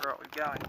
right, we're going.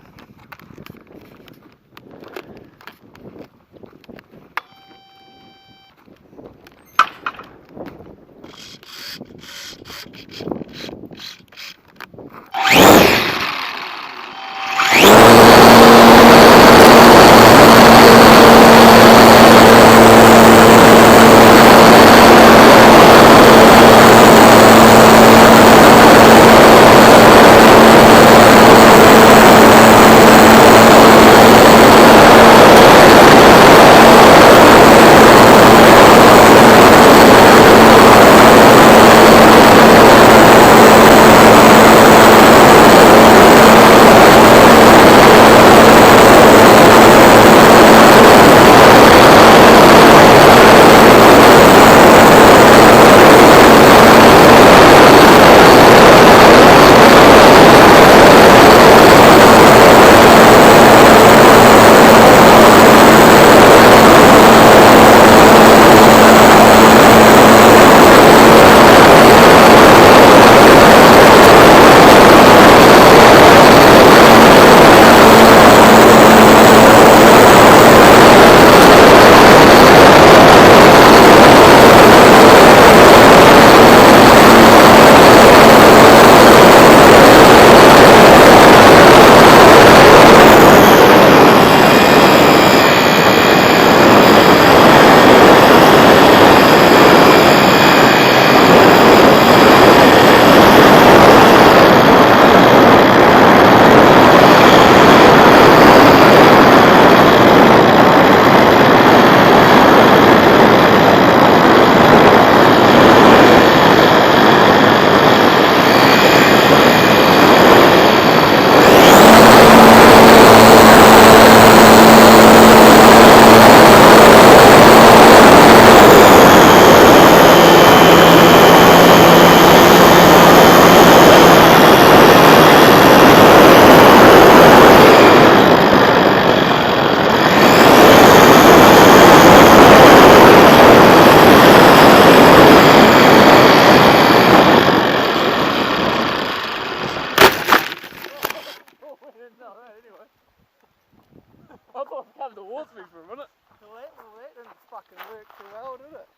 I thought I had the water me for a minute. Well, that didn't fucking work too well, did it?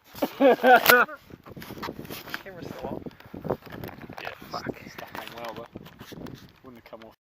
Camera's still on. Yeah, fuck. Stuck on well, but wouldn't have come off.